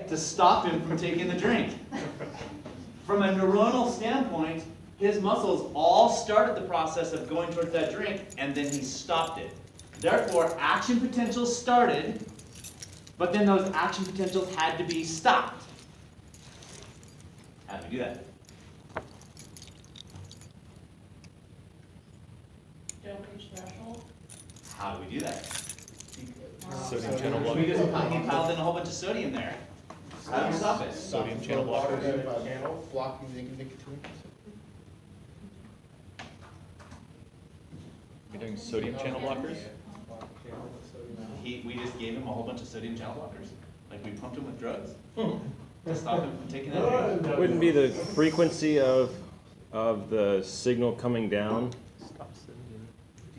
to stop him from taking the drink. From a neuronal standpoint, his muscles all started the process of going towards that drink, and then he stopped it. Therefore, action potentials started, but then those action potentials had to be stopped. How do we do that? Don't reach threshold. How do we do that? Sodium channel We blockers. just piled in a whole bunch of sodium there. How do you stop it? Sodium channel blockers. Channel blocking the nicotine. You're doing sodium channel blockers? We just gave him a whole bunch of sodium channel blockers. Like we pumped him with drugs to stop him from taking that drink. Wouldn't be the frequency of the signal coming down?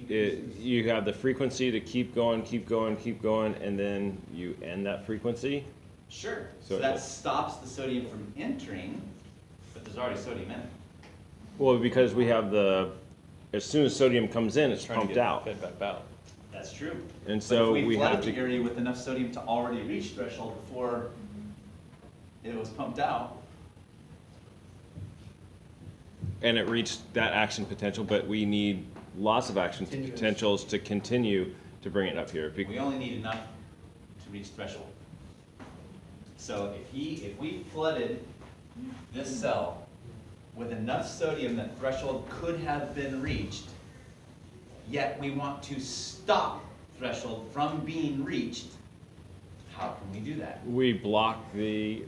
You have the frequency to keep going, and then you end that frequency? Sure. So So that stops the sodium from entering, but there's already sodium in it. Well, because we have as soon as sodium comes in, it's Trying to pumped get out. fed back out. That's true. And so but if we we have flooded the to, area with enough sodium to already reach threshold before it was pumped out, and it reached that action potential, but we need lots of action potentials to continue to bring it up here. we only need enough to reach threshold. So if we flooded this cell with enough sodium that threshold could have been reached, yet we want to stop threshold from being reached, how can we do that? We block the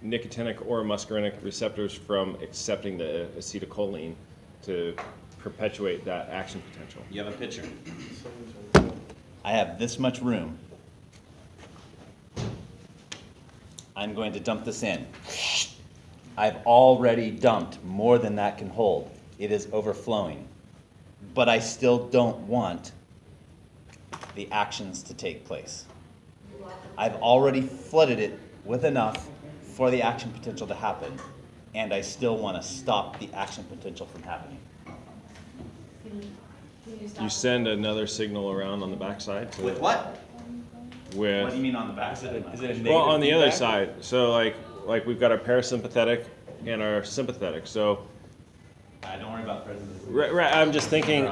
nicotinic or muscarinic receptors from accepting the acetylcholine to perpetuate that action potential. You have a picture. I have this much room. I'm going to dump this in. I've already dumped more than that can hold. It is overflowing. But I still don't want the actions to take place. I've already flooded it with enough for the action potential to happen, and I still want to stop the action potential from happening. You send another signal around on the backside to, With what? with What do you mean on the backside? Is it a well, on the other feedback? side. So like we've got our parasympathetic and our sympathetic. So Don't worry about presidents. right, I'm just thinking.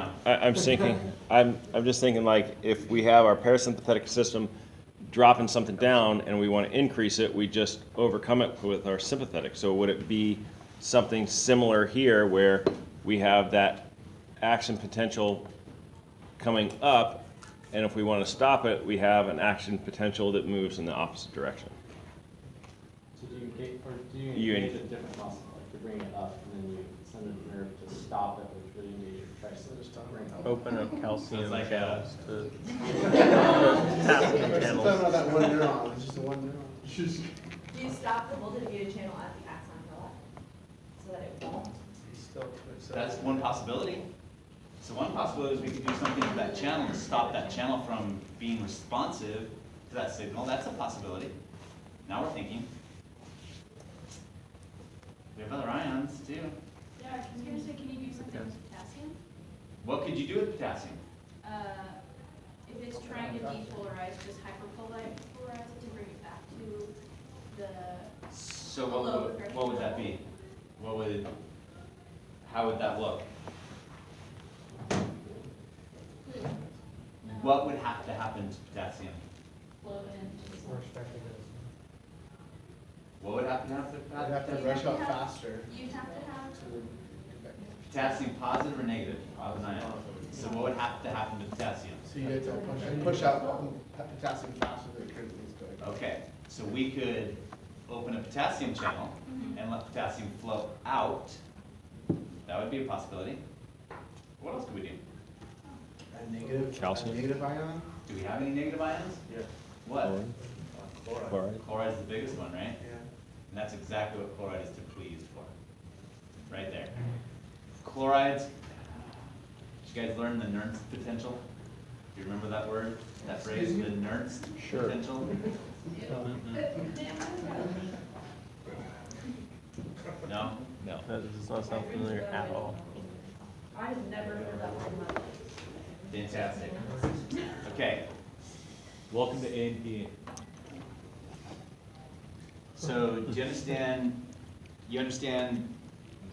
I'm just thinking like if we have our parasympathetic system dropping something down and we want to increase it, we just overcome it with our sympathetic. So would it be something similar here where we have that action potential coming up, and if we want to stop it, we have an action potential that moves in the opposite direction? So do you engage, or do you You engage engage- a different muscle, like to bring it up, and then you send a nerve to stop it, which would engage your triceps to bring it up? Open up calcium It's like channels to Tap the It's channels. talking about that one neuron, it's just the one neuron. Do you stop the voltage via channel at the axon hill so that it won't? That's one possibility. So one possibility is we could do something to that channel to stop that channel from being responsive to that signal. That's a possibility. Now we're thinking. We have other ions too. Yeah, I was gonna say, can you do something with potassium? What could you do with potassium? If it's trying to depolarize, just hyperpolarize it to bring it back to the, So what would that be? How would that look? What would have to happen to potassium? flow into the More cell. expected What would have to happen to I'd have to potassium? rush out faster. You'd have to have, Potassium positive or negative? Ion. So what would have to happen to potassium? So you have to push out potassium faster than it currently is going. Okay, so we could open a potassium channel and let potassium flow out. That would be a possibility. What else could we do? A negative, Calcium. a negative ion? Do we have any negative ions? Yeah. What? Chloride. Chloride's the biggest one, right? Yeah. And that's exactly what chloride is typically used for. Right there. Chlorides, did you guys learn the Nernst potential? Do you remember that word? That phrase, the Nernst Sure. potential? No? No, that does not sound familiar at all. I've never heard that word in my life. Fantastic. Okay, Welcome to A&P. So do you understand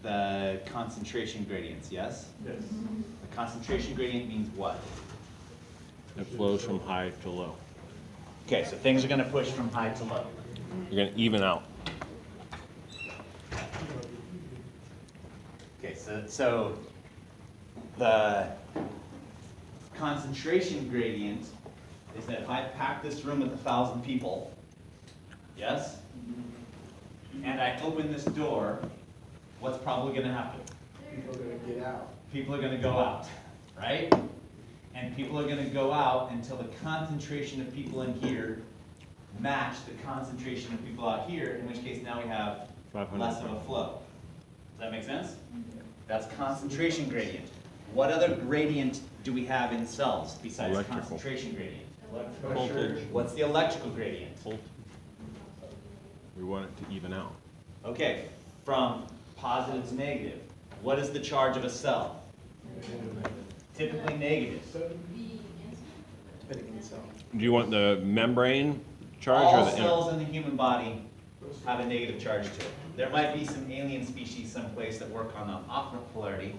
the concentration gradients, yes? Yes. The concentration gradient means what? It flows from high to low. Okay, so things are gonna push from high to low. You're gonna even out. Okay, so the concentration gradient is that if I pack this room with 1,000 people, yes? And I open this door, what's probably gonna happen? People are gonna get out. People are gonna go out, right? And people are gonna go out until the concentration of people in here match the concentration of people out here, in which case now we have 500. less of a flow. Does that make sense? That's concentration gradient. What other gradient do we have in cells besides Electrical. concentration gradient? Voltage. What's the electrical gradient? Voltage. We want it to even out. Okay, from positive to negative. What is the charge of a cell? Typically negative. Depending on the cell. Do you want the membrane charge All or the inner? cells in the human body have a negative charge to it. There might be some alien species someplace that work on an opposite polarity,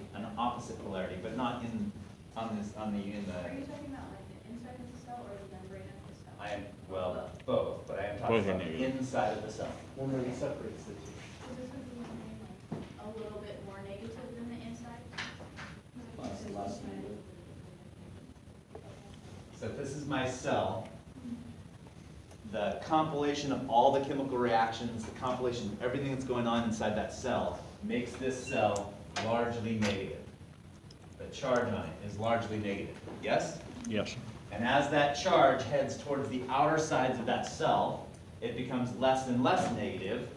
but not in the. Are you talking about like the inside of the cell or the membrane of the cell? I am, well, both, but I am Both talking are about the negative. inside of the cell. Membrane separates the two. So this would be like a little bit more negative than the inside? Less negative. So if this is my cell, the compilation of all the chemical reactions, the compilation of everything that's going on inside that cell makes this cell largely negative. The charge on it is largely negative, yes? Yes. And as that charge heads towards the outer sides of that cell, it becomes less and less negative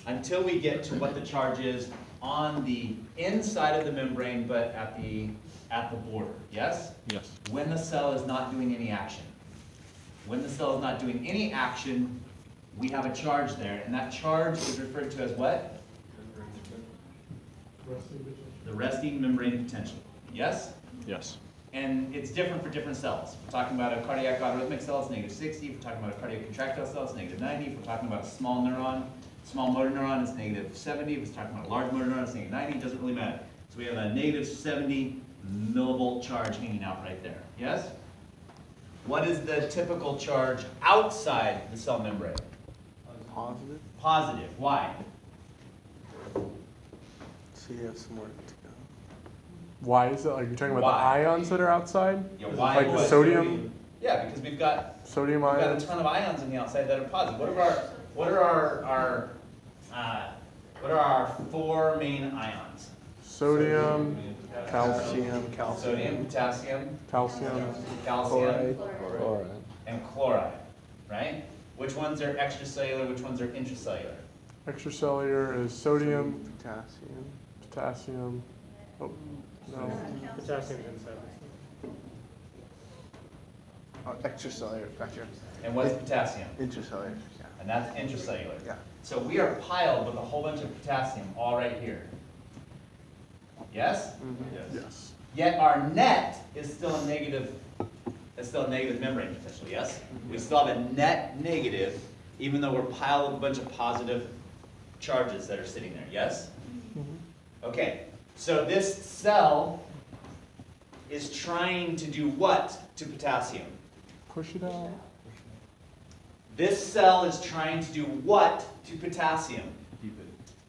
until we get to what the charge is on the inside of the membrane, but at the border, yes? Yes. When the cell is not doing any action. When the cell is not doing any action, we have a charge there, and that charge is referred to as what? The resting membrane potential, yes? Yes. And it's different for different cells. If we're talking about a cardiac autoarythmic cell, it's negative 60. If we're talking about a cardiac contractile cell, it's negative 90. If we're talking about a small neuron, small motor neuron, it's negative 70. If we're talking about a large motor neuron, it's negative 90. It doesn't really matter. So we have a negative 70 millivolt charge hanging out right there. Yes? What is the typical charge outside the cell membrane? Positive, Positive. Why? so you have somewhere to go. Why is that? Like you're talking about Why? the ions that are outside? Yeah, why? Like the what? sodium, Yeah, because we've got sodium We've got a ions? ton of ions on the outside that are positive. What are our four main ions? Sodium, Calcium, Sodium, potassium, calcium, calcium, Chloride. and chloride, right? Which ones are extracellular, which ones are intracellular? extracellular is sodium, Potassium. potassium, oh, no, Potassium inside. Oh, extracellular, gotcha. And what's potassium? Intracellular, yeah. And that's intracellular. Yeah. So we are piled with a whole bunch of potassium all right here. Yes? yes. Yet our net is still a negative, membrane potential, yes? We still have a net negative, even though we're piled with a bunch of positive charges that are sitting there, yes? Okay, so this cell is trying to do what to potassium? Push it out. This cell is trying to do what to potassium?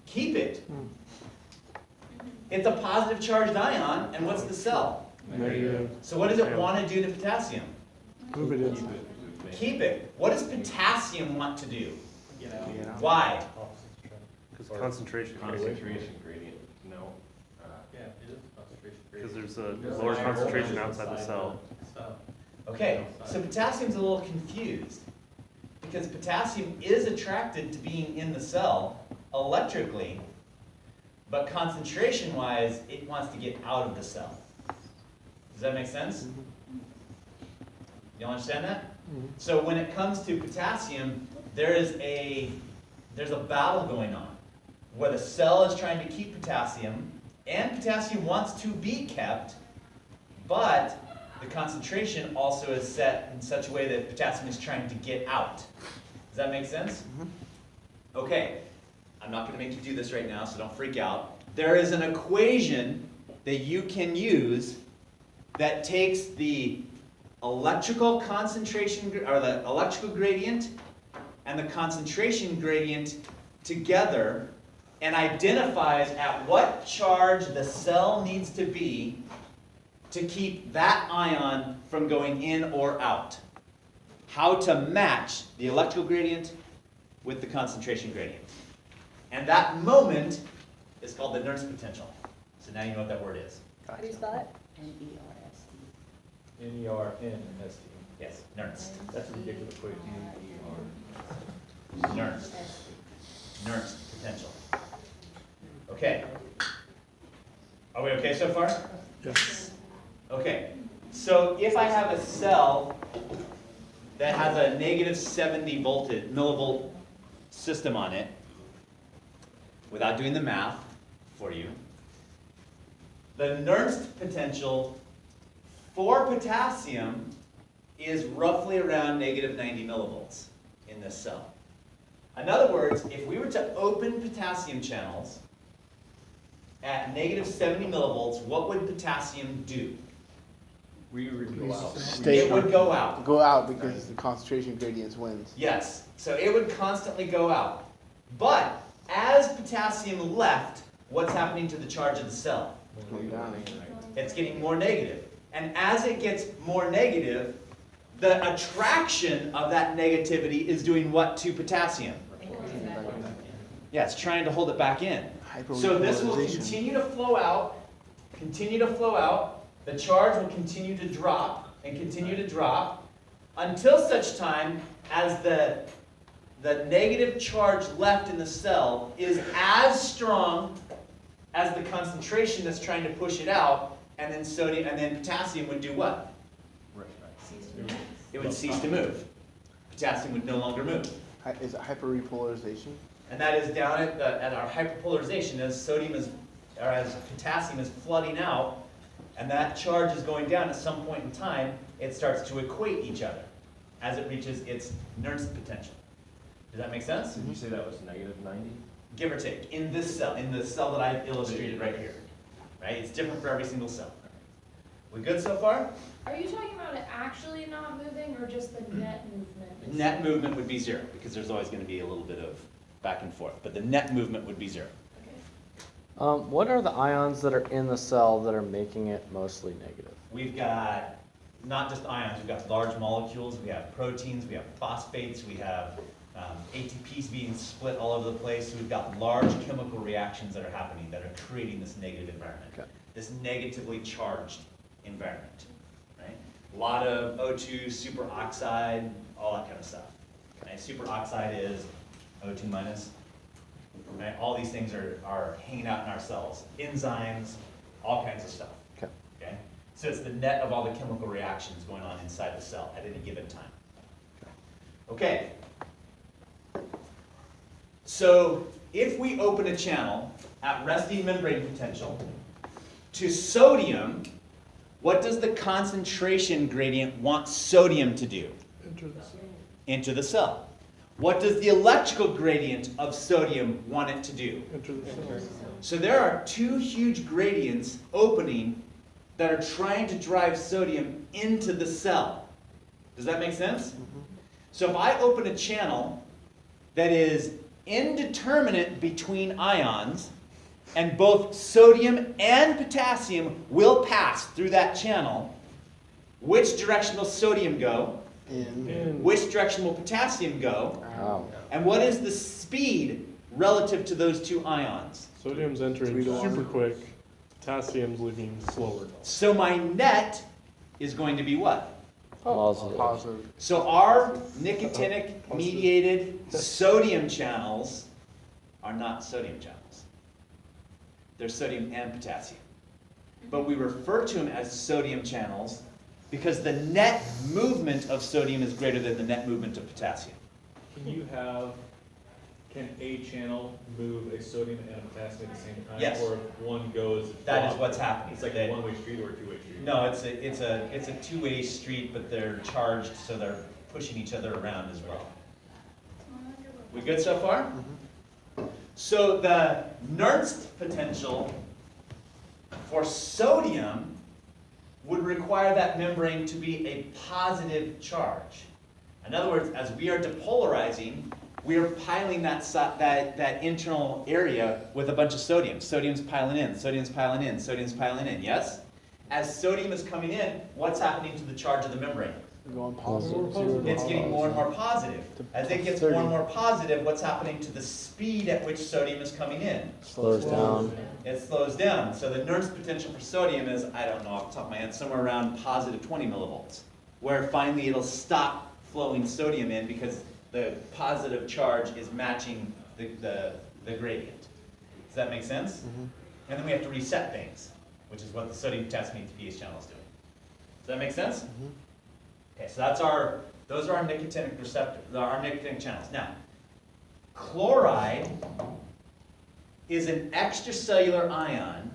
Keep it. It's a positive charged ion, and what's the cell? Negative. So what does it want to do to potassium? Move it in. Keep it. What does potassium want to do? Yeah. Why? Because concentration. Concentration gradient, no. Yeah, it is concentration. Because there's a lower concentration outside the cell. Okay, so potassium's a little confused because potassium is attracted to being in the cell electrically, but concentration-wise, it wants to get out of the cell. Does that make sense? You all understand that? So when it comes to potassium, there's a battle going on where the cell is trying to keep potassium, and potassium wants to be kept, but the concentration also is set in such a way that potassium is trying to get out. Does that make sense? Okay, I'm not gonna make you do this right now, so don't freak out. There is an equation that you can use that takes the electrical concentration, or the electrical gradient and the concentration gradient together and identifies at what charge the cell needs to be to keep that ion from going in or out. How to match the electrical gradient with the concentration gradient. And that moment is called the Nernst potential. So now you know what that word is. How do you spell it? N-E-R-N-S-T. Yes, Nernst. That's ridiculous quick. Nernst. Nernst potential. Okay. Are we okay so far? Yes. Okay. So if I have a cell that has a negative 70 millivolt system on it, without doing the math for you, the Nernst potential for potassium is roughly around negative 90 millivolts in this cell. In other words, if we were to open potassium channels at negative 70 millivolts, what would potassium do? We would go out. It would go out. Go out because the concentration gradients wins. Yes, so it would constantly go out. But as potassium left, what's happening to the charge of the cell? Going down. It's getting more negative. And as it gets more negative, the attraction of that negativity is doing what to potassium? Yeah, it's trying to hold it back in. So this will continue to flow out, continue to flow out. The charge will continue to drop and continue to drop until such time as the negative charge left in the cell is as strong as the concentration that's trying to push it out, and then sodium and then potassium would do what? It would cease to move. Potassium would no longer move. Is it hyperrepolarization? And that is down at our hyperpolarization as as potassium is flooding out, and that charge is going down at some point in time, it starts to equate each other as it reaches its Nernst potential. Does that make sense? Did you say that was negative 90? Give or take, in this cell, that I illustrated right here. Right? It's different for every single cell. We good so far? Are you talking about it actually not moving or just the net movement? Net movement would be 0, because there's always going to be a little bit of back and forth, but the net movement would be 0. Okay. What are the ions that are in the cell that are making it mostly negative? We've got not just ions, we've got large molecules, we have proteins, we have phosphates, we have ATPs being split all over the place. So we've got large chemical reactions that are happening that are creating this negative environment, this negatively charged environment. Right? A lot of O2, superoxide, all that kind of stuff. Okay? Superoxide is O2 minus. Right? All these things are hanging out in our cells. Enzymes, all kinds of stuff. Okay? So it's the net of all the chemical reactions going on inside the cell at any given time. Okay. So if we open a channel at resting membrane potential to sodium, what does the concentration gradient want sodium to do? Enter the cell. What does the electrical gradient of sodium want it to do? Enter the cell. So there are two huge gradients opening that are trying to drive sodium into the cell. Does that make sense? So if I open a channel that is indeterminate between ions, and both sodium and potassium will pass through that channel, which direction will sodium go? In. Which direction will potassium go? Oh. And what is the speed relative to those two ions? Sodium's entering super quick. Potassium's leaving slower. So my net is going to be what? Positive. So our nicotinic mediated sodium channels are not sodium channels. They're sodium and potassium. But we refer to them as sodium channels because the net movement of sodium is greater than the net movement of potassium. Can a channel move a sodium and a potassium at the same time? Yes. Or if one goes, That is what's happening. it's like a one-way street or a two-way street? No, it's a two-way street, but they're charged, so they're pushing each other around as well. We good so far? So the Nernst potential for sodium would require that membrane to be a positive charge. In other words, as we are depolarizing, we are piling that internal area with a bunch of sodium. Sodium's piling in, sodium's piling in, sodium's piling in, yes? As sodium is coming in, what's happening to the charge of the membrane? Going positive. It's getting more and more positive. As it gets more and more positive, what's happening to the speed at which sodium is coming in? Slows down. It slows down. So the Nernst potential for sodium is, I don't know off the top of my head, somewhere around positive 20 millivolts, where finally it'll stop flowing sodium in because the positive charge is matching the gradient. Does that make sense? And then we have to reset things, which is what the sodium potassium pH channel is doing. Does that make sense? Okay, so those are our nicotinic receptors, our nicotinic channels. Now, chloride is an extracellular ion,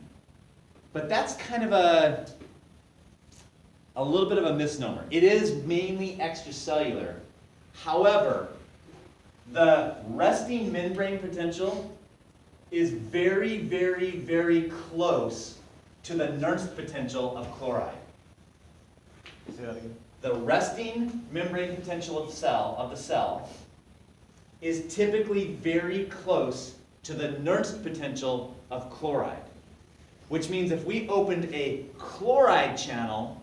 but that's kind of a little bit of a misnomer. It is mainly extracellular. However, the resting membrane potential is very, very, very close to the Nernst potential of chloride. Say that again. The resting membrane potential of the cell is typically very close to the Nernst potential of chloride. Which means if we opened a chloride channel,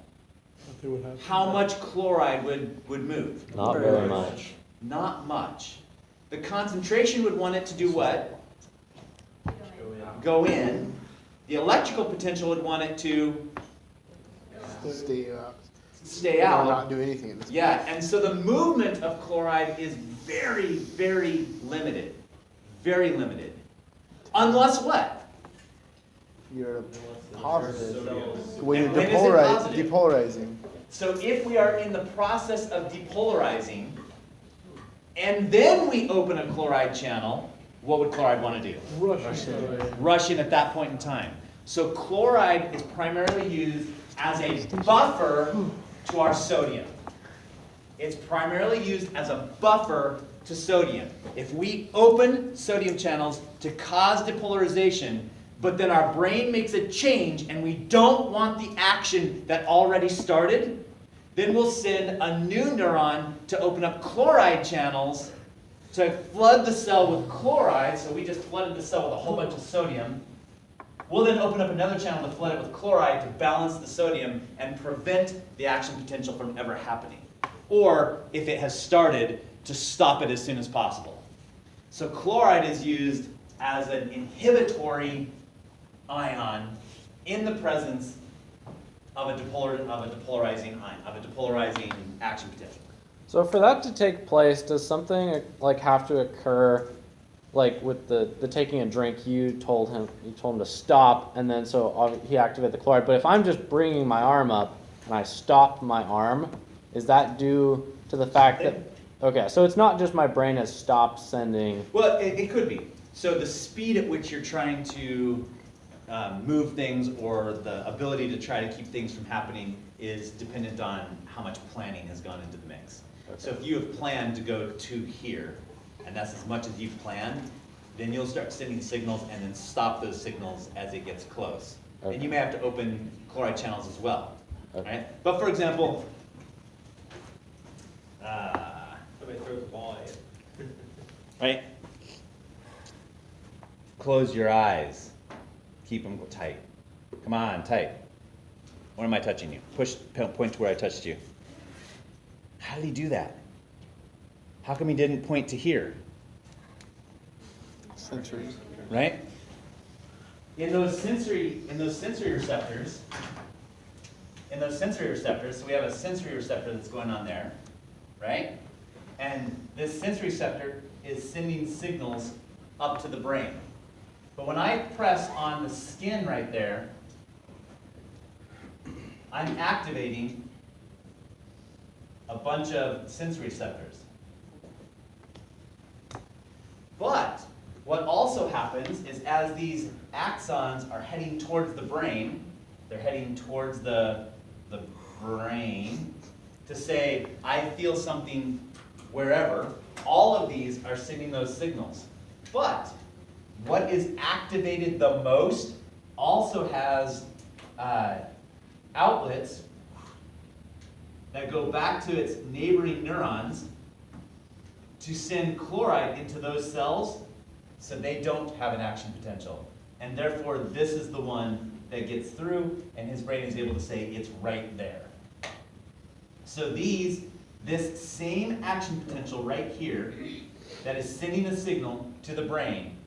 Nothing would happen. how much chloride would move? Not very much. Not much. The concentration would want it to do what? Go in. The electrical potential would want it to Stay stay or out. not do anything at this Yeah, and so the movement of chloride is very, very limited. Very limited. Unless what? You're positive. When you're And when is it positive? depolarizing. So if we are in the process of depolarizing, and then we open a chloride channel, what would chloride want to do? Rush away. Rush in at that point in time. So chloride is primarily used as a buffer to our sodium. It's primarily used as a buffer to sodium. If we open sodium channels to cause depolarization, but then our brain makes a change and we don't want the action that already started, then we'll send a new neuron to open up chloride channels to flood the cell with chloride. So we just flooded the cell with a whole bunch of sodium. We'll then open up another channel to flood it with chloride to balance the sodium and prevent the action potential from ever happening. Or, if it has started, to stop it as soon as possible. So chloride is used as an inhibitory ion in the presence of a depolarizing ion, of a depolarizing action potential. So for that to take place, does something like have to occur, like with the taking a drink? You told him to stop, and then so he activated the chloride. But if I'm just bringing my arm up and I stopped my arm, is that due to the fact that? Okay, so it's not just my brain has stopped sending. Well, it could be. So the speed at which you're trying to move things, or the ability to try to keep things from happening, is dependent on how much planning has gone into the mix. Okay. So if you have planned to go to here, and that's as much as you've planned, then you'll start sending signals and then stop those signals as it gets close. Okay. And you may have to open chloride channels as well. Okay. Right? But for example, Somebody throws a ball at you. right? Close your eyes. Keep them tight. Come on, tight. Where am I touching you? Point to where I touched you. How did he do that? How come he didn't point to here? Sensories. Right? In those sensory receptors, so we have a sensory receptor that's going on there, right? And this sensory receptor is sending signals up to the brain. But when I press on the skin right there, I'm activating a bunch of sensory receptors. But what also happens is, as these axons are heading towards the brain, they're heading towards the brain to say, I feel something wherever, all of these are sending those signals. But what is activated the most also has outlets that go back to its neighboring neurons to send chloride into those cells so they don't have an action potential. And therefore, this is the one that gets through, and his brain is able to say it's right there. So this same action potential right here that is sending a signal to the brain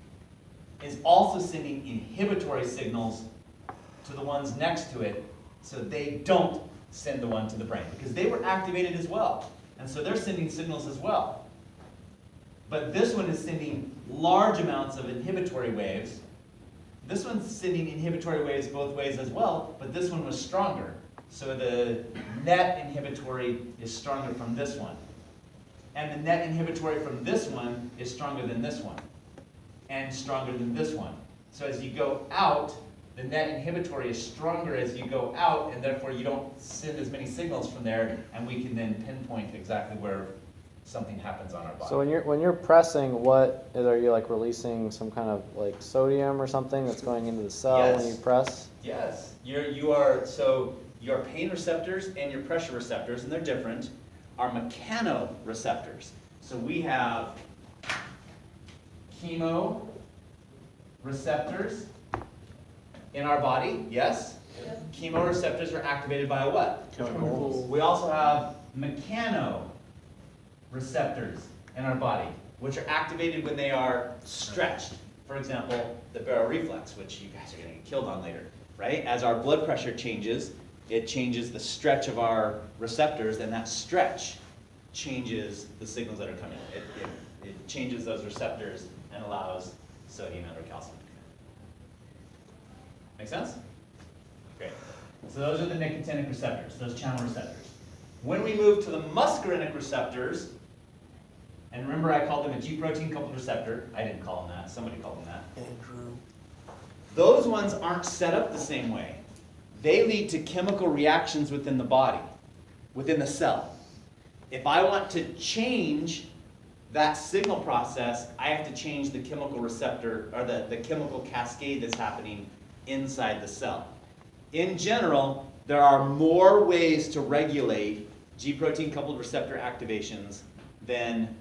is also sending inhibitory signals to the ones next to it so they don't send the one to the brain, because they were activated as well. And so they're sending signals as well. But this one is sending large amounts of inhibitory waves. This one's sending inhibitory waves both ways as well, but this one was stronger. So the net inhibitory is stronger from this one. And the net inhibitory from this one is stronger than this one. And stronger than this one. So as you go out, the net inhibitory is stronger as you go out, and therefore you don't send as many signals from there, and we can then pinpoint exactly where something happens on our body. So when you're pressing, what are you like releasing some kind of like sodium or something that's going into the cell when Yes. you press? Yes, so your pain receptors and your pressure receptors, and they're different, are mechanoreceptors. So we have chemoreceptors in our body, yes? Yep. Chemoreceptors are activated by a what? Chemicals. We also have mechanoreceptors in our body, which are activated when they are stretched. For example, the barrel reflex, which you guys are going to get killed on later, right? As our blood pressure changes, it changes the stretch of our receptors, and that stretch changes the signals that are coming. It changes those receptors and allows sodium and or calcium to come in. Make sense? Great. So those are the nicotinic receptors, those channel receptors. When we move to the muscarinic receptors, and remember I called them a G protein coupled receptor. I didn't call them that. Somebody called them that. Andrew. Those ones aren't set up the same way. They lead to chemical reactions within the body, within the cell. If I want to change that signal process, I have to change the chemical receptor, or the chemical cascade that's happening inside the cell. In general, there are more ways to regulate G protein coupled receptor activations than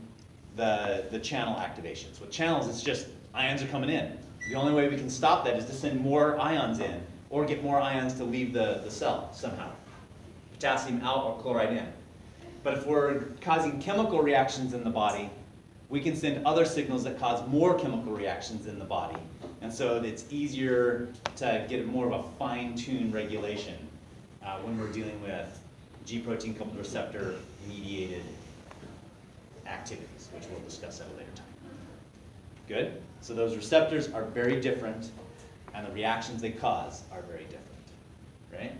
the channel activations. With channels, it's just ions are coming in. The only way we can stop that is to send more ions in, or get more ions to leave the cell somehow. Potassium out or chloride in. But if we're causing chemical reactions in the body, we can send other signals that cause more chemical reactions in the body. And so it's easier to get more of a fine-tuned regulation when we're dealing with G protein coupled receptor mediated activities, which we'll discuss at a later time. Good? So those receptors are very different, and the reactions they cause are very different, right?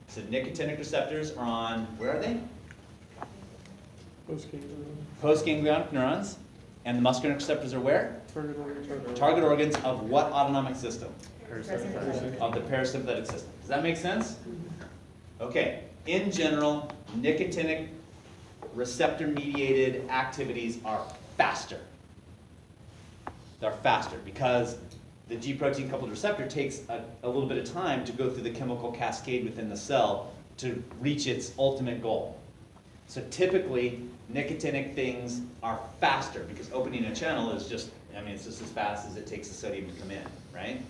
So nicotinic receptors are on, where are they? Postganglionic neurons. And the muscarinic receptors are where? Target organs of what autonomic system? Of the parasympathetic system. Does that make sense? Okay. In general, nicotinic receptor-mediated activities are faster. They're faster because the G protein coupled receptor takes a little bit of time to go through the chemical cascade within the cell to reach its ultimate goal. So typically, nicotinic things are faster because opening a channel is just, it's just as fast as it takes the sodium to come in, right?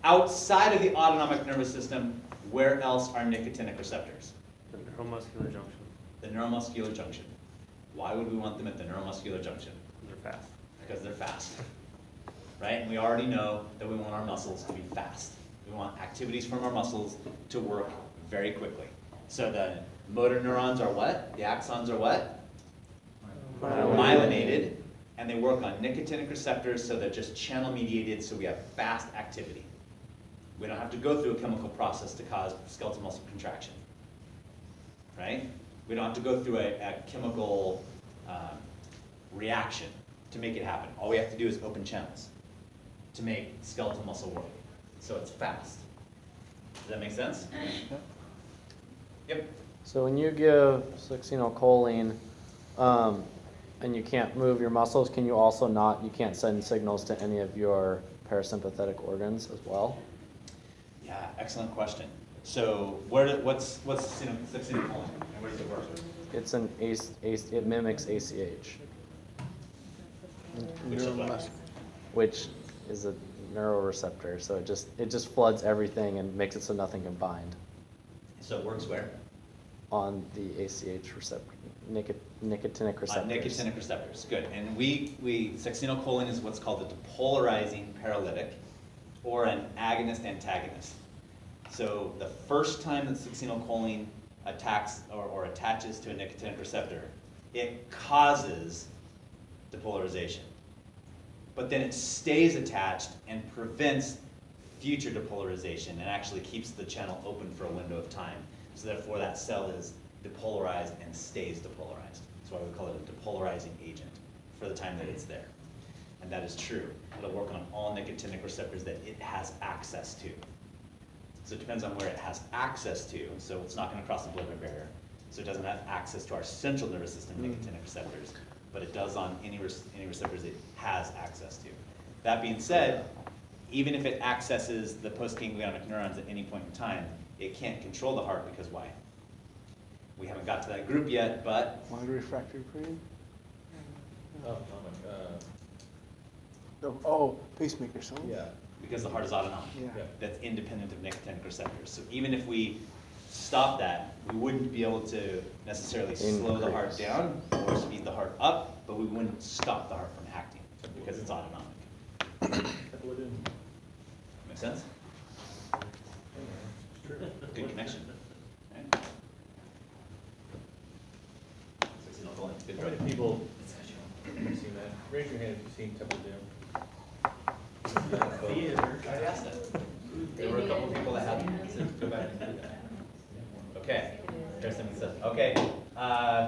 Outside of the autonomic nervous system, where else are nicotinic receptors? The neuromuscular junction. The neuromuscular junction. Why would we want them at the neuromuscular junction? They're fast. Because they're fast, right? And we already know that we want our muscles to be fast. We want activities from our muscles to work very quickly. So the motor neurons are what? The axons are what? Myelinated, and they work on nicotinic receptors, so they're just channel mediated, so we have fast activity. We don't have to go through a chemical process to cause skeletal muscle contraction, right? We don't have to go through a chemical reaction to make it happen. All we have to do is open channels to make skeletal muscle work. So it's fast. Does that make sense? Yep. So when you give succinylcholine, and you can't move your muscles, can you also not, you can't send signals to any of your parasympathetic organs as well? Yeah, excellent question. So what's succinylcholine, and where does it work? It's an it mimics ACH, Neuromuscular. which is a neuroreceptor, so it just floods everything and makes it so nothing can bind So it works where? on the ACH receptor, nicotinic receptors. Nicotinic receptors, good. And succinylcholine is what's called a depolarizing paralytic, or an agonist-antagonist. So the first time that succinylcholine attacks or attaches to a nicotinic receptor, it causes depolarization. But then it stays attached and prevents future depolarization and actually keeps the channel open for a window of time. So therefore that cell is depolarized and stays depolarized. That's why we call it a depolarizing agent for the time that it's there. And that is true. It'll work on all nicotinic receptors that it has access to. So it depends on where it has access to. So it's not going to cross the blood-brain barrier. So it doesn't have access to our central nervous system nicotinic receptors, but it does on any receptors it has access to. That being said, even if it accesses the postganglionic neurons at any point in time, it can't control the heart because why? We haven't got to that group yet, but Wide refractory period? Oh, Oh, pacemaker, so? yeah. because the heart is autonomic. Yeah. That's independent of nicotinic receptors. So even if we stop that, we wouldn't be able to necessarily slow the heart down or speed the heart up, but we wouldn't stop the heart from acting because it's autonomic. Make sense? Good connection. Right? Good How many drug. people have you seen that? Raise your hand if you've seen Temple Doom. I already asked that. There were a couple people that hadn't, so go back and do that. Okay, there's something that says, okay,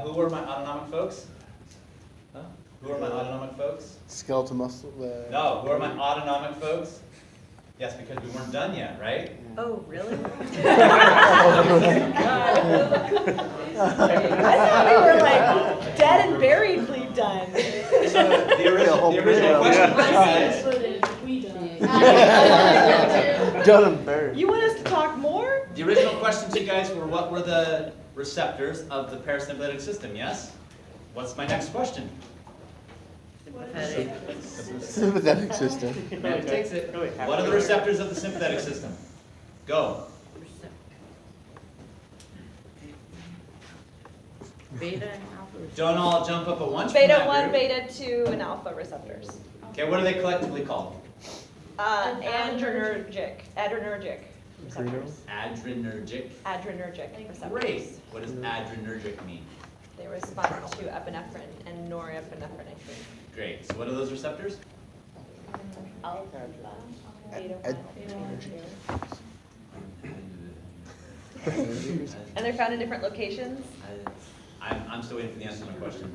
who were my autonomic folks? Huh? Who are my autonomic folks? Skeletal muscle, No, who are my autonomic folks? Yes, because we weren't done yet, right? Oh, really? I thought we were like dead and buriedly done. So the original question was said, Done and buried. You want us to talk more? the original question to you guys were what were the receptors of the parasympathetic system, yes? What's my next question? Sympathetic system. Man, it takes it. What are the receptors of the sympathetic system? Go. Beta and alpha. Don't all jump up at once. from Beta that 1, group. beta 2, and alpha receptors. Okay, what are they collectively called? Adrenergic receptors. Adrenergic. Adrenergic receptors. Great. What does adrenergic mean? They respond to epinephrine and norepinephrine, I think. Great. So what are those receptors? Alpha, beta Ad- 1, and they're found in different locations. I'm still waiting for the answer to my question.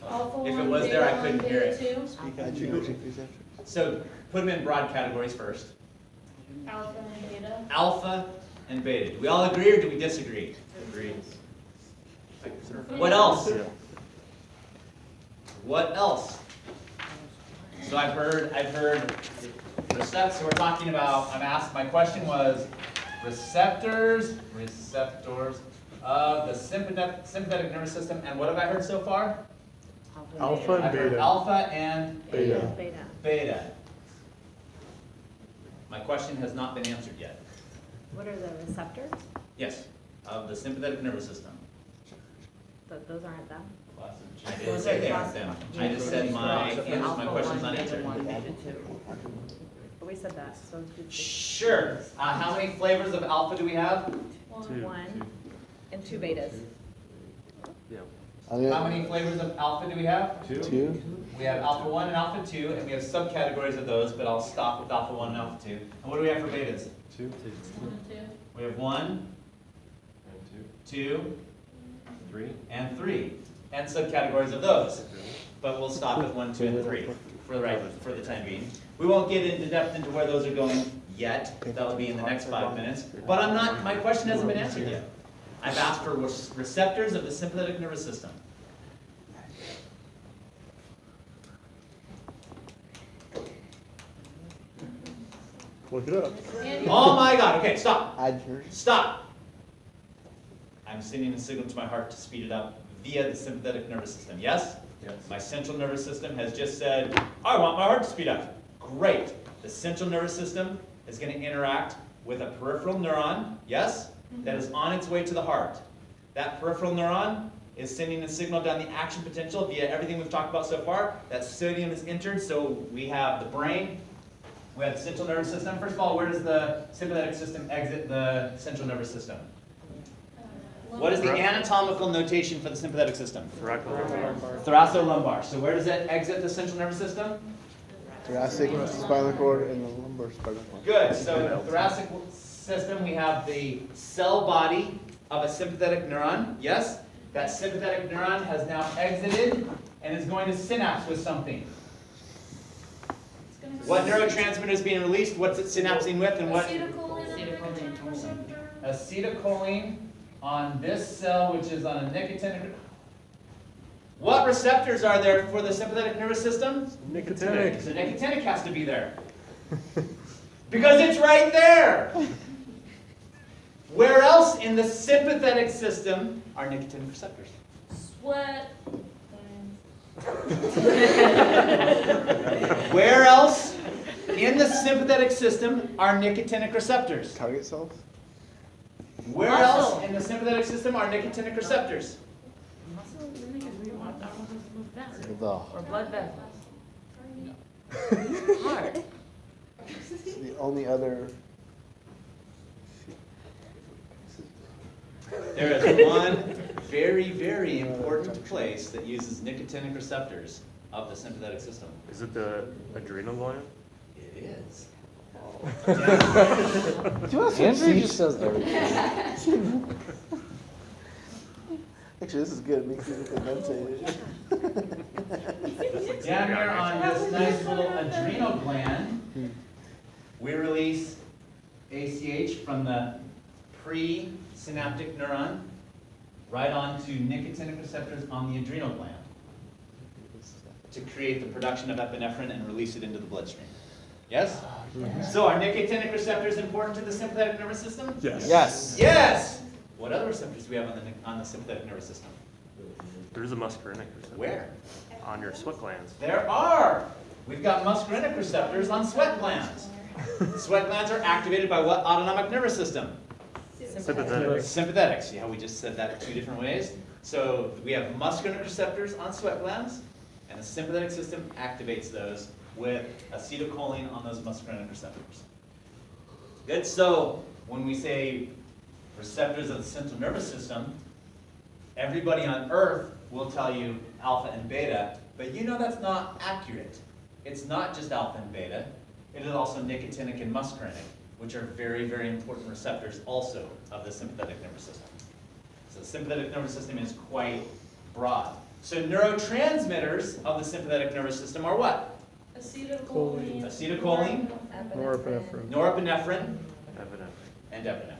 Alpha If it one, was there, I beta couldn't one, hear beta it. two, Adrenergic receptors. So put them in broad categories first. alpha and beta. Alpha and beta. Do we all agree or do we disagree? Agreed. What else? What else? So I've heard receptors. So we're talking about, my question was receptors of the sympathetic nervous system. And what have I heard so far? Alpha and I've heard beta. alpha and Beta. beta. My question has not been answered yet. What are the receptors? Yes, of the sympathetic nervous system. Those aren't them? I didn't say they aren't them. I just said my question's unanswered. But we said that, so. Sure. How many flavors of alpha do we have? One and 2 betas. How many flavors of alpha do we have? Two. We have alpha 1 and alpha 2, and we have subcategories of those, but I'll stop with alpha 1 and alpha 2. And what do we have for betas? One and two. We have 1, 2, 3. and 3, and subcategories of those. But we'll stop at 1, 2, and 3 for the time being. We won't get into depth into where those are going yet. That'll be in the next 5 minutes. But my question hasn't been answered yet. I've asked for receptors of the sympathetic nervous system. Look it up. Andy, Oh my God, okay, stop. Adverse. Stop. I'm sending a signal to my heart to speed it up via the sympathetic nervous system, yes? Yes. My central nervous system has just said, I want my heart to speed up. Great. The central nervous system is going to interact with a peripheral neuron, yes? That is on its way to the heart. That peripheral neuron is sending a signal down the action potential via everything we've talked about so far. That sodium is entered, so we have the brain, we have the central nervous system. First of all, where does the sympathetic system exit the central nervous system? What is the anatomical notation for the sympathetic system? Thoracolumbar. So where does it exit the central nervous system? Thoracic spinal cord and the lumbar spinal cord. Good. So the thoracic system, we have the cell body of a sympathetic neuron. Yes? That sympathetic neuron has now exited and is going to synapse with something. What neurotransmitter is being released? What's it synapsing with? And what? acetylcholine receptor. Acetylcholine on this cell, which is on a nicotinic. What receptors are there for the sympathetic nervous system? Nicotinic. So nicotinic has to be there. Because it's right there. Where else in the sympathetic system are nicotinic receptors? Sweat. Where else in the sympathetic system are nicotinic receptors? Target cells. Where else in the sympathetic system are nicotinic receptors? The Or blood vessels. Heart. The only other. There is one very, very important place that uses nicotinic receptors of the sympathetic system. Is it the adrenal gland? It is. Andrew just says everything. Actually, this is good. It makes me look enunciated. Down here on this nice little adrenal gland, we release ACH from the presynaptic neuron right onto nicotinic receptors on the adrenal gland to create the production of epinephrine and release it into the bloodstream. Yes? So are nicotinic receptors important to the sympathetic nervous system? Yes. Yes. Yes! What other receptors do we have on the sympathetic nervous system? There's a muscarinic receptor. Where? On your sweat glands. There are. We've got muscarinic receptors on sweat glands. Sweat glands are activated by what autonomic nervous system? Sympathetic. Sympathetic. See how we just said that two different ways? So we have muscarinic receptors on sweat glands, and the sympathetic system activates those with acetylcholine on those muscarinic receptors. Good. So when we say receptors of the central nervous system, everybody on Earth will tell you alpha and beta, but you know that's not accurate. It's not just alpha and beta. It is also nicotinic and muscarinic, which are very, very important receptors also of the sympathetic nervous system. So the sympathetic nervous system is quite broad. So neurotransmitters of the sympathetic nervous system are what? Acetylcholine. Acetylcholine, Norepinephrine. norepinephrine, Epinephrine. and epinephrine.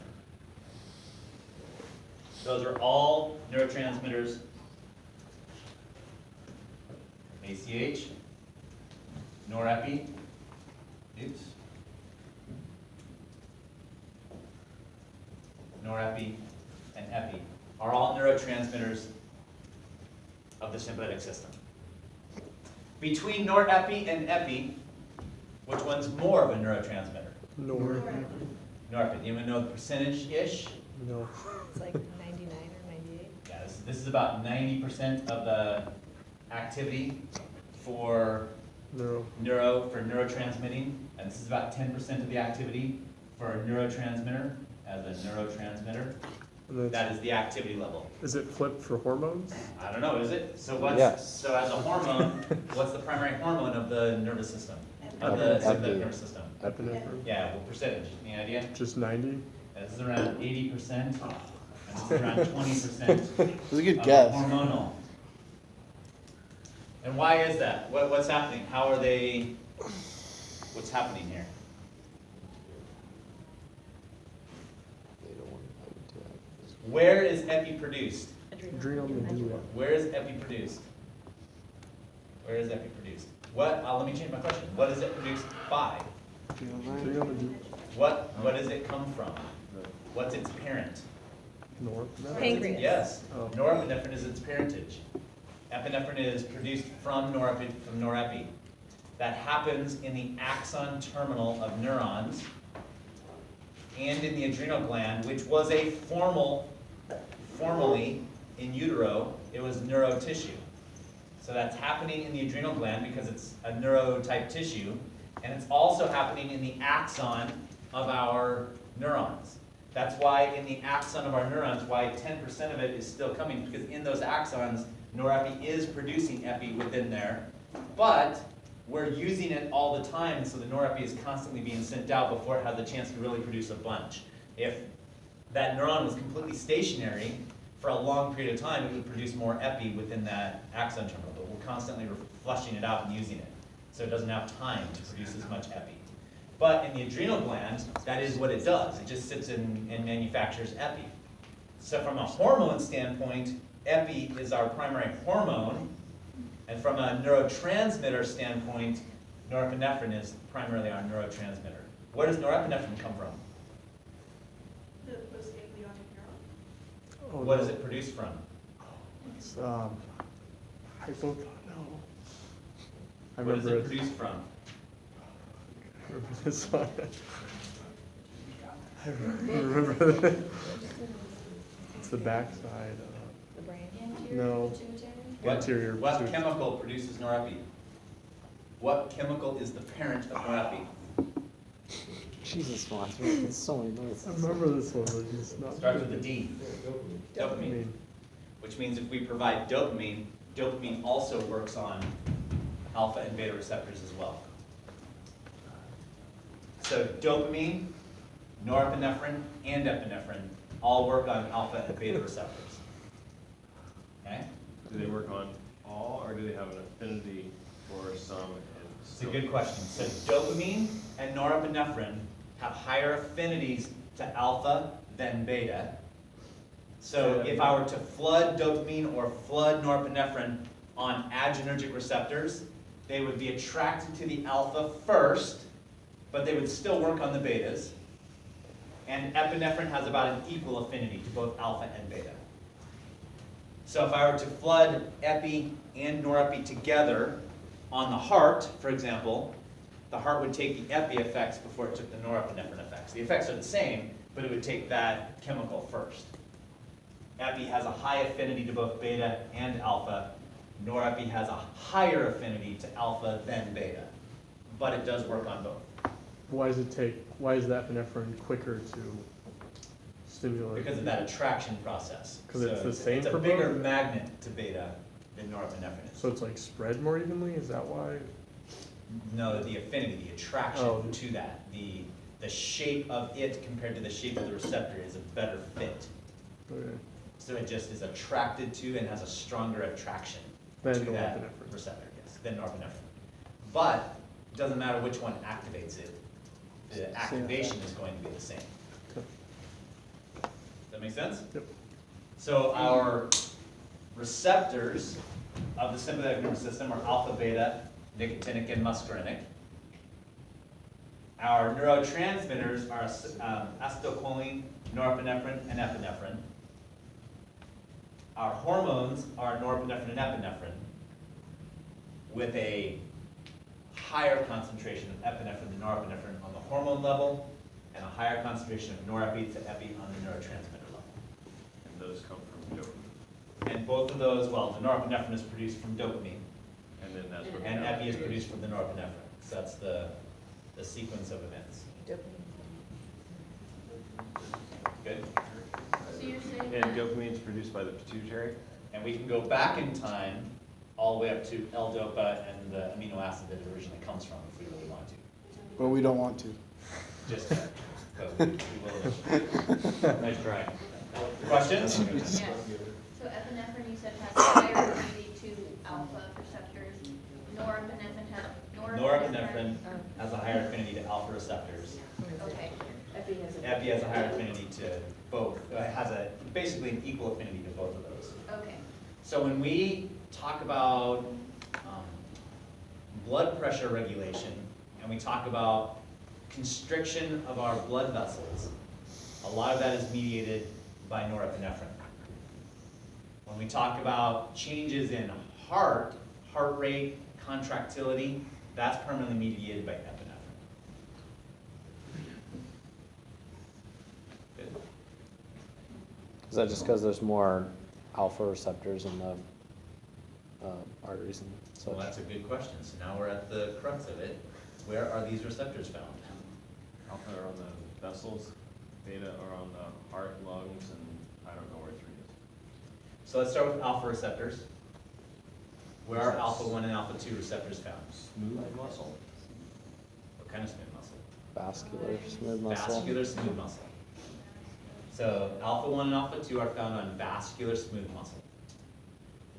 Those are all neurotransmitters. ACH, norepi, oops, norepi, and epi are all neurotransmitters of the sympathetic system. Between norepi and epi, which one's more of a neurotransmitter? Norepinephrine. Norepi. Do you even know the percentage-ish? No. It's like 99 or 98. Yeah, this is about 90% of the activity for Neuro. neurotransmitting, and this is about 10% of the activity for a neurotransmitter as a neurotransmitter. And That is the activity level. is it flipped for hormones? I don't know, is it? So what's Yes. so as a hormone, what's the primary hormone of the nervous system? Of the sympathetic nervous system? Epinephrine? Yeah, what percentage? Any idea? Just 90? This is around 80%, and this is around 20%. It was a good of guess. hormonal. And why is that? What's happening? How are they? What's happening here? Where is epi produced? Adrenal medulla. Where is epi produced? Where is epi produced? What? Let me change my question. What is it produced by? What does it come from? What's its parent? Pancreas. Yes, Oh. norepinephrine is its parentage. Epinephrine is produced from norepi. That happens in the axon terminal of neurons and in the adrenal gland, which was a formerly in utero, it was neurotissue. So that's happening in the adrenal gland because it's a neurotype tissue, and it's also happening in the axon of our neurons. That's why in the axon of our neurons, why 10% of it is still coming, because in those axons, norepi is producing epi within there, but we're using it all the time, so the norepi is constantly being sent out before it has a chance to really produce a bunch. If that neuron was completely stationary for a long period of time, it would produce more epi within that axon terminal, but we're constantly flushing it out and using it, so it doesn't have time to produce as much epi. But in the adrenal gland, that is what it does. It just sits in and manufactures epi. So from a hormone standpoint, epi is our primary hormone, and from a neurotransmitter standpoint, norepinephrine is primarily our neurotransmitter. Where does norepinephrine come from? The postganglionic neuron. Oh, What no. is it produced from? It's, hypo, no. I What is remember it it. produced from? I remember this one. I remember that. It's the backside. The brain. No. Pituitary. Anterior What pituitary. chemical produces norepi? What chemical is the parent of norepi? Jesus, Matthew, it's so many I noises. remember this one, but it's not. Starts with a D. I Dopamine. mean, Which means if we provide dopamine, dopamine also works on alpha and beta receptors as well. So dopamine, norepinephrine, and epinephrine all work on alpha and beta receptors. Okay? Do they work on all, or do they have an affinity for some? It's a good question. So dopamine and norepinephrine have higher affinities to alpha than beta. So if I were to flood dopamine or flood norepinephrine on adrenergic receptors, they would be attracted to the alpha first, but they would still work on the betas. And epinephrine has about an equal affinity to both alpha and beta. So if I were to flood epi and norepi together on the heart, for example, the heart would take the epi effects before it took the norepinephrine effects. The effects are the same, but it would take that chemical first. Epi has a high affinity to both beta and alpha. Norepi has a higher affinity to alpha than beta, but it does work on both. why is that epinephrine quicker to stimulate? Because of that attraction process. 'Cause it's the same It's a for bigger both? magnet to beta than norepinephrine is. So it's like spread more evenly, is that why? No, the affinity, the attraction Oh. to that, the shape of it compared to the shape of the receptor is a better fit. Okay. So it just is attracted to and has a stronger attraction Than to that norepinephrine. receptor, yes, than norepinephrine. But it doesn't matter which one activates it, the activation is going to be the same. Okay. Does that make sense? Yep. So our receptors of the sympathetic nervous system are alpha, beta, nicotinic, and muscarinic. Our neurotransmitters are acetylcholine, norepinephrine, and epinephrine. Our hormones are norepinephrine and epinephrine, with a higher concentration of epinephrine than norepinephrine on the hormone level, and a higher concentration of norepi to epi on the neurotransmitter level. And those come from dopamine. And both of those, well, the norepinephrine is produced from dopamine, And then that's what. and epi is produced from the norepinephrine. So that's the sequence of events. Good? So you're saying And that dopamine is produced by the pituitary? And we can go back in time all the way up to L-dopa and the amino acid that it originally comes from if we really want to. But we don't want to. Just, but we will. Nice try. Questions? yes. So epinephrine you said has higher affinity to alpha receptors. Norepinephrine has a higher affinity to alpha receptors. Okay. Epi has a higher affinity to both. It has basically an equal affinity to both of those. Okay. So when we talk about blood pressure regulation, and we talk about constriction of our blood vessels, a lot of that is mediated by norepinephrine. When we talk about changes in heart rate, contractility, that's permanently mediated by epinephrine. Good. Is that just because there's more alpha receptors in the arteries and Well, such? that's a good question. So now we're at the crux of it. Where are these receptors found? Alpha are on the vessels, beta are on the heart, lungs, and I don't know where 3 is. So let's start with alpha receptors. Where are alpha 1 and alpha 2 receptors found? Smooth muscle. What kind of smooth muscle? Vascular smooth muscle. Vascular smooth muscle. So alpha 1 and alpha 2 are found on vascular smooth muscle.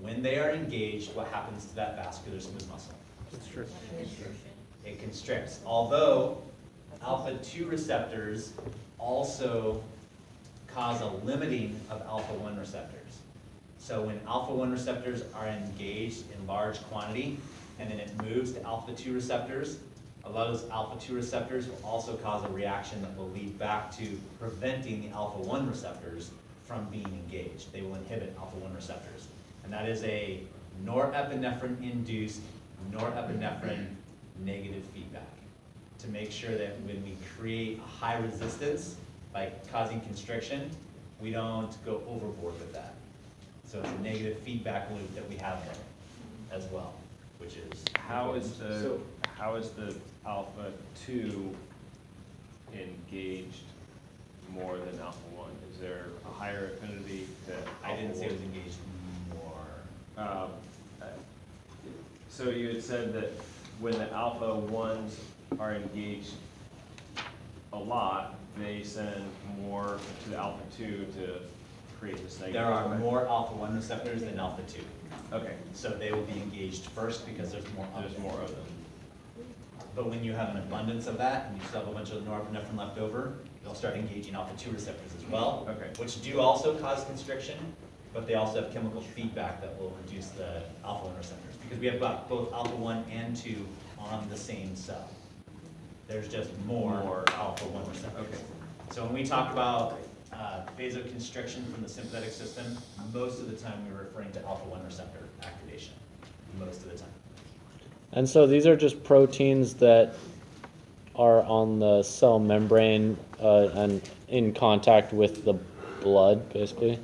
When they are engaged, what happens to that vascular smooth muscle? It constricts. Although alpha 2 receptors also cause a limiting of alpha 1 receptors. So when alpha 1 receptors are engaged in large quantity, and then it moves to alpha 2 receptors, a lot of those alpha 2 receptors will also cause a reaction that will lead back to preventing the alpha 1 receptors from being engaged. They will inhibit alpha 1 receptors. And that is a norepinephrine-induced, norepinephrine negative feedback, to make sure that when we create a high resistance by causing constriction, we don't go overboard with that. So it's a negative feedback loop that we have there as well, which is. How is the alpha 2 engaged more than alpha 1? Is there a higher affinity to I alpha didn't say it was 1? engaged more. So you had said that when the alpha 1s are engaged a lot, they send more to the alpha 2 to create this negative. There are effect. more alpha 1 receptors than alpha 2. Okay, So they will be engaged first because there's more of there's them. more of them. But when you have an abundance of that, and you still have a bunch of norepinephrine left over, you'll start engaging alpha 2 receptors as well. Okay. Which do also cause constriction, but they also have chemical feedback that will reduce the alpha 1 receptors. Because we have got both alpha 1 and 2 on the same cell. There's just more alpha 1 receptors. Okay. So when we talk about vasoconstriction from the sympathetic system, most of the time we're referring to alpha 1 receptor activation, most of the time. And so these are just proteins that are on the cell membrane and in contact with the blood, basically.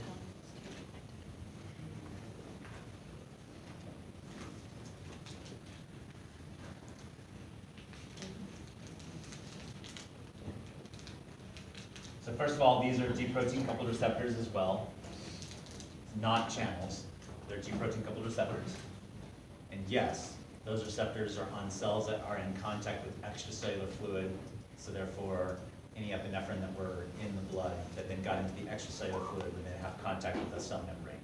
So first of all, these are G protein coupled receptors as well, not channels. They're G protein coupled receptors. And yes, those receptors are on cells that are in contact with extracellular fluid, so therefore any epinephrine that were in the blood that then got into the extracellular fluid would then have contact with the cell membrane.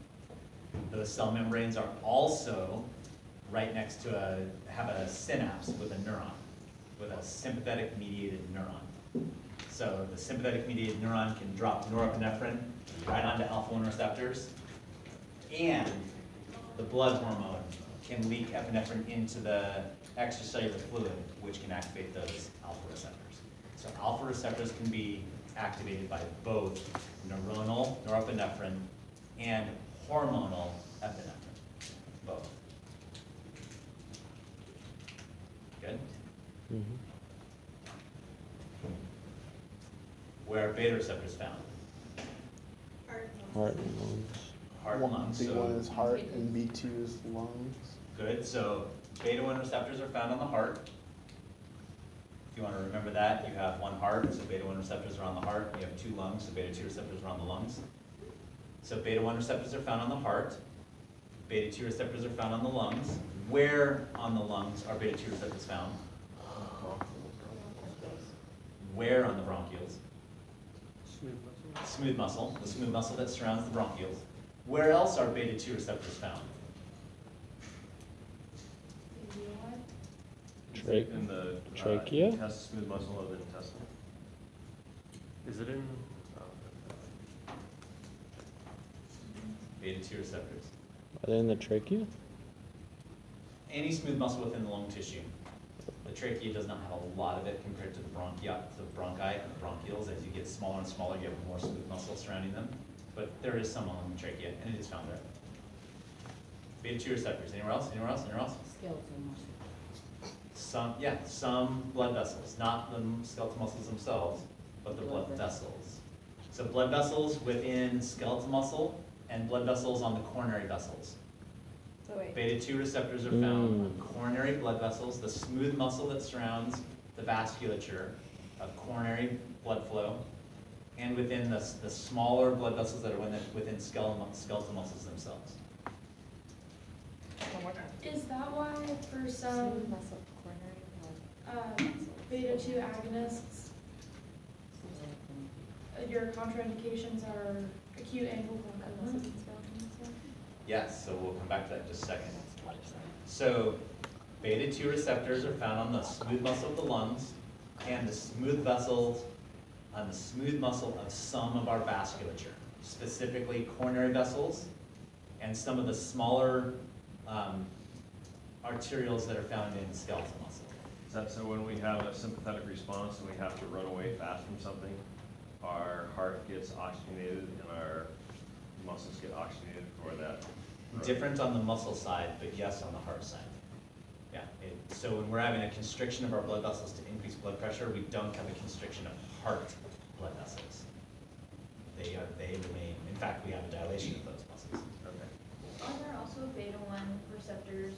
Those cell membranes are also right next to have a synapse with a neuron, with a sympathetic mediated neuron. So the sympathetic mediated neuron can drop norepinephrine right onto alpha 1 receptors, and the blood hormone can leak epinephrine into the extracellular fluid, which can activate those alpha receptors. So alpha receptors can be activated by both neuronal norepinephrine and hormonal epinephrine, both. Good? Where are beta receptors found? Heart and lungs. Heart and lungs. B1 So is heart and B2 is lungs. good. So beta 1 receptors are found on the heart. If you want to remember that, you have one heart, so beta 1 receptors are on the heart. You have 2 lungs, so beta 2 receptors are on the lungs. So beta 1 receptors are found on the heart. Beta 2 receptors are found on the lungs. Where on the lungs are beta 2 receptors found? Where on the bronchioles? Smooth muscle, the smooth muscle that surrounds the bronchioles. Where else are beta 2 receptors found? In the Trachea? smooth muscle of the intestine. Is it in? Beta 2 receptors. Are they in the trachea? Any smooth muscle within the lung tissue. The trachea does not have a lot of it compared to the bronchi and the bronchioles. As you get smaller and smaller, you have more smooth muscle surrounding them. But there is some along the trachea, and it is found there. Beta 2 receptors. Anywhere else? Anywhere else? Anywhere else? Skeletal muscle. Some blood vessels, not the skeletal muscles themselves, but the blood vessels. So blood vessels within skeletal muscle and blood vessels on the coronary vessels. So wait, Beta 2 receptors are found on coronary blood vessels, the smooth muscle that surrounds the vasculature of coronary blood flow, and within the smaller blood vessels that are within skeletal muscles themselves. one more time. Is that why for some Smooth muscle, coronary blood. beta 2 agonists, your contraindications are acute ankle glaucoma? Yes, so we'll come back to that in just a second. So beta 2 receptors are found on the smooth muscle of the lungs and the smooth vessels on the smooth muscle of some of our vasculature, specifically coronary vessels and some of the smaller arterioles that are found in skeletal muscle. Is that so when we have a sympathetic response and we have to run away fast from something, our heart gets oxygenated and our muscles get oxygenated for that? Different on the muscle side, but yes on the heart side. Yeah, so when we're having a constriction of our blood vessels to increase blood pressure, we don't have a constriction of heart blood vessels. They remain, in fact, we have a dilation of those muscles. Okay. Are there also beta 1 receptors